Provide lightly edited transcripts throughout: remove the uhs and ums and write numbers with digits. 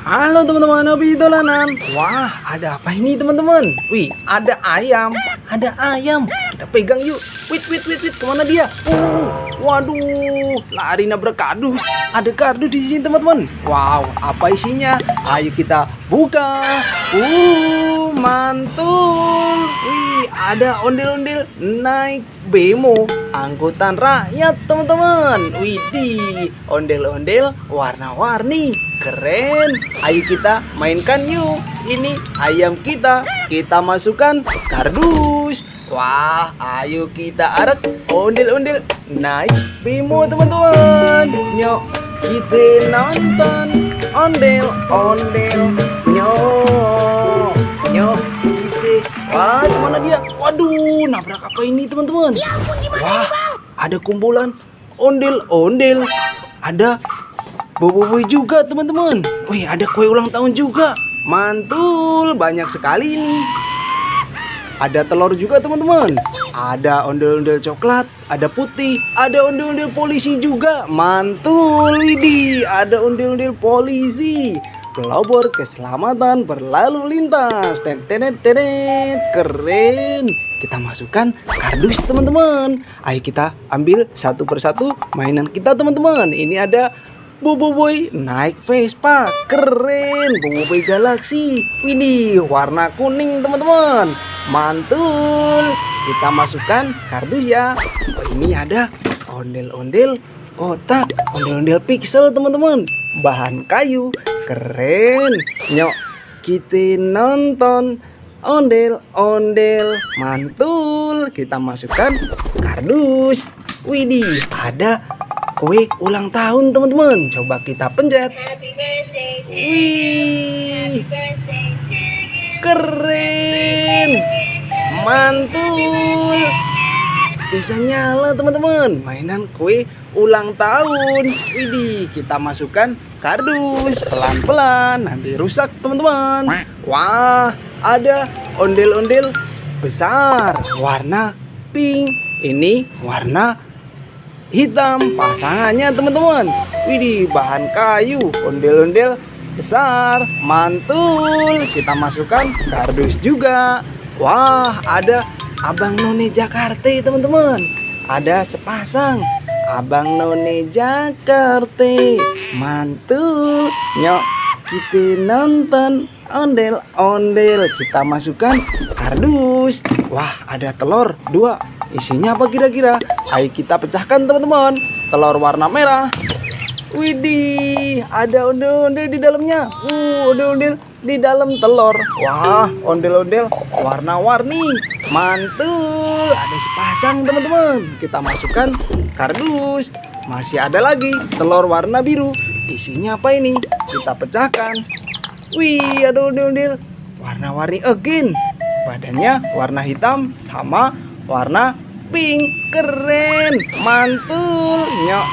Halo teman-teman, hobi dolanan. Wah, ada apa ini teman-teman? Wih, ada ayam. Ada ayam. Kita pegang yuk. Wait. Kemana dia? Waduh, lari nabrak kardus. Ada kardus di sini teman-teman. Wow, apa isinya? Ayo kita buka. Mantul. Wih, ada ondel-ondel naik bemo angkutan rakyat teman-teman. Widih, ondel-ondel warna-warni. Keren. Ayo kita mainkan yuk. Ini ayam kita masukkan kardus. Wah, ayo kita arak ondel-ondel naik bemo teman-teman. Nyok, kita nonton ondel-ondel. Nyok, kita. Wah, mana dia? Waduh, nabrak apa ini teman-teman? Wah, ada kumpulan ondel-ondel. Ada boboiboy juga teman-teman. Wih, ada kue ulang tahun juga. Mantul, banyak sekali ini. Ada telur juga teman-teman. Ada ondel-ondel coklat, ada putih, ada ondel-ondel polisi juga. Mantul, widih, ada ondel-ondel polisi. Pelopor keselamatan berlalu lintas. Tenet, keren. Kita masukkan kardus teman-teman. Ayo kita ambil satu persatu mainan kita teman-teman. Ini ada boboiboy naik Vespa. Keren. Boboiboy galaksi. Widih, warna kuning teman-teman. Mantul. Kita masukkan kardus ya. Oh, ini ada ondel-ondel kotak, ondel-ondel pixel teman-teman. Bahan kayu. Keren. Nyok, kita nonton ondel-ondel. Mantul. Kita masukkan kardus. Widih, ada kue ulang tahun teman-teman. Coba kita pencet. Wih, keren. Mantul. Bisa nyala teman-teman. Mainan kue ulang tahun. Widih, kita masukkan kardus pelan-pelan, nanti rusak teman-teman. Wah, ada ondel-ondel besar warna pink. Ini warna hitam pasangannya teman-teman. Widih, bahan kayu, ondel-ondel besar. Mantul. Kita masukkan kardus juga. Wah, ada Abang None Jakarta teman-teman. Ada sepasang Abang None Jakarta. Mantul. Nyok, kita nonton ondel-ondel. Kita masukkan kardus. Wah, ada telur 2. Isinya apa kira-kira? Ayo kita pecahkan teman-teman. Telur warna merah. Widih, ada ondel-ondel di dalamnya. Ondel-ondel di dalam telur. Wah, ondel-ondel warna-warni. Mantul. Ada sepasang teman-teman. Kita masukkan kardus. Masih ada lagi telur warna biru. Isinya apa ini? Kita pecahkan. Wih, ada ondel-ondel warna-warni again. Badannya warna hitam sama warna pink. Keren. Mantul. Nyok,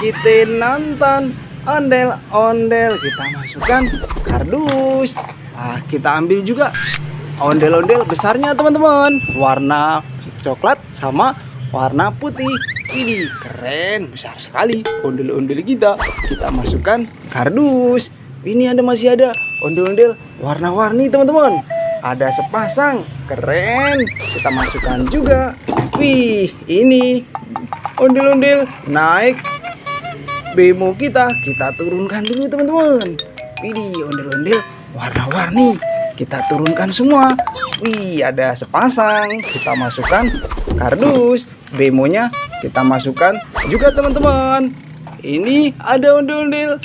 kita nonton ondel-ondel. Kita masukkan kardus. Kita ambil juga ondel-ondel besarnya teman-teman. Warna coklat sama warna putih. Ini keren, besar sekali ondel-ondel kita. Kita masukkan kardus. Ini masih ada ondel-ondel warna-warni teman-teman. Ada sepasang. Keren. Kita masukkan juga. Wih, ini ondel-ondel naik bemo kita turunkan dulu teman-teman. Widih, ondel-ondel warna-warni kita turunkan semua. Wih, ada sepasang. Kita masukkan kardus. Bemonya kita masukkan juga teman-teman. Ini ada ondel-ondel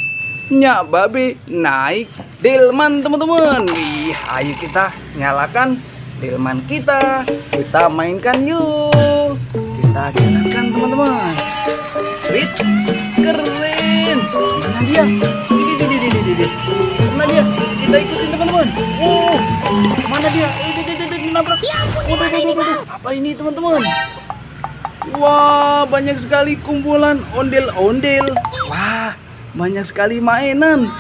Nyak Babe naik delman teman-teman. Wih, ayo kita nyalakan delman kita. Kita mainkan yuk. Kita jalankan teman-teman. Wih, keren. Mana dia? Mana dia? Kita ikutin teman-teman. Mana dia? Nabrak. Apa ini teman-teman? Wah, banyak sekali kumpulan ondel-ondel. Wah, banyak sekali mainan.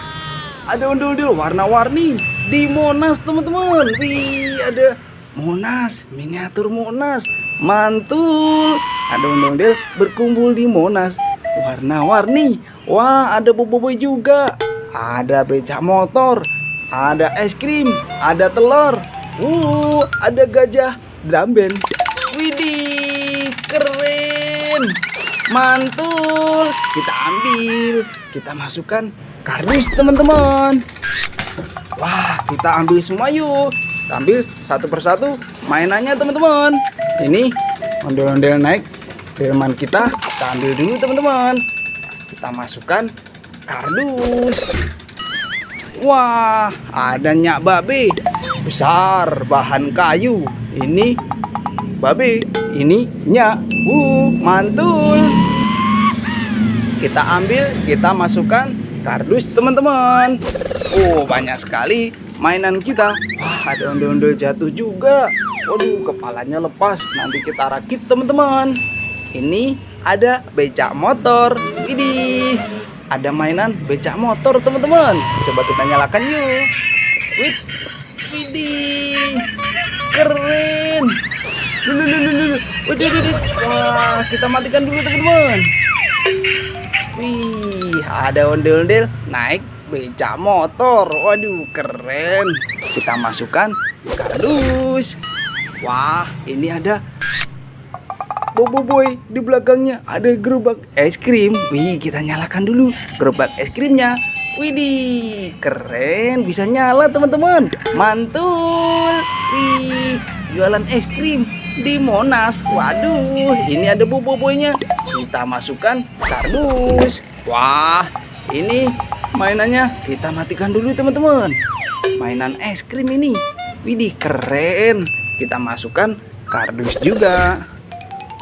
Ada ondel-ondel warna-warni di Monas teman-teman. Wih, ada Monas, miniatur Monas. Mantul. Ada ondel-ondel berkumpul di Monas warna-warni. Wah, ada boboiboy juga. ada becak motor, ada es krim, ada telur, ada gajah drum band. Widih, keren, mantul. Kita ambil, kita masukkan kardus teman-teman. Wah, kita ambil semua yuk. Kita ambil satu persatu mainannya teman-teman. Ini ondel-ondel naik delman kita ambil dulu teman-teman. Kita masukkan kardus. Wah, ada nyak babe besar, bahan kayu. Ini babe, ini nyak. Mantul. Kita ambil, kita masukkan kardus teman-teman. Banyak sekali mainan kita. Wah, ada ondel-ondel jatuh juga. Waduh, kepalanya lepas. Nanti kita rakit teman-teman. Ini ada becak motor. Widih, ada mainan becak motor teman-teman. Coba kita nyalakan yuk. Widih, keren. Wah, kita matikan dulu teman-teman. Wih, ada ondel-ondel naik becak motor. Waduh, keren. Kita masukkan kardus. Wah, ini ada Bobo Boy, di belakangnya ada gerobak es krim. Wih, kita nyalakan dulu gerobak es krimnya. Widih, keren, bisa nyala teman-teman. Mantul. Wih, jualan es krim di Monas. Waduh, ini ada Bobo Boy-nya. Kita masukkan kardus. Wah, ini mainannya kita matikan dulu teman-teman. Mainan es krim ini. Widih, keren. Kita masukkan kardus juga.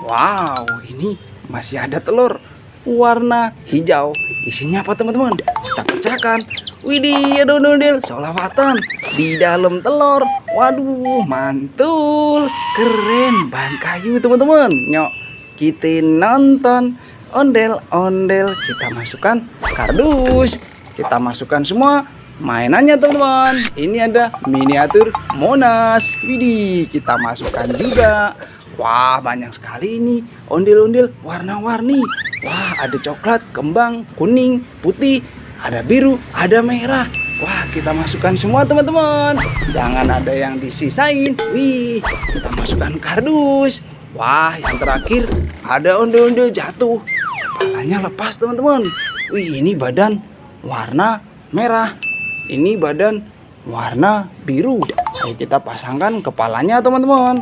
Wow, ini masih ada telur warna hijau. Isinya apa teman-teman? Kita pecahkan. Widih, ada ondel-ondel solawatan di dalam telur. Waduh, mantul, keren, bahan kayu teman-teman. Nyok, kita nonton ondel-ondel. Kita masukkan kardus. Kita masukkan semua mainannya teman-teman. Ini ada miniatur Monas. Widih, kita masukkan juga. Wah, banyak sekali ini ondel-ondel warna-warni. Wah, ada coklat, kembang, kuning, putih, ada biru, ada merah. Wah, kita masukkan semua teman-teman. Jangan ada yang disisain. Wih, kita masukkan kardus. Wah, yang terakhir ada ondel-ondel jatuh. Kepalanya lepas teman-teman. Wih, ini badan warna merah. Ini badan warna biru. Ayo kita pasangkan kepalanya teman-teman.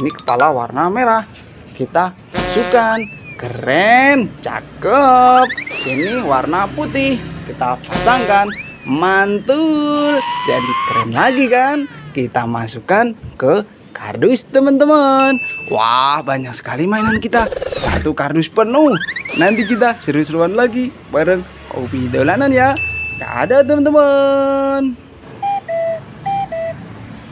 Ini kepala warna merah. Kita masukkan. Keren, cakep. Ini warna putih. Kita pasangkan. Mantul. Jadi keren lagi kan? Kita masukkan ke kardus teman-teman. Wah, banyak sekali mainan kita. Satu kardus penuh. Nanti kita seru-seruan lagi bareng Obi Dolanan ya. Dadah teman-teman.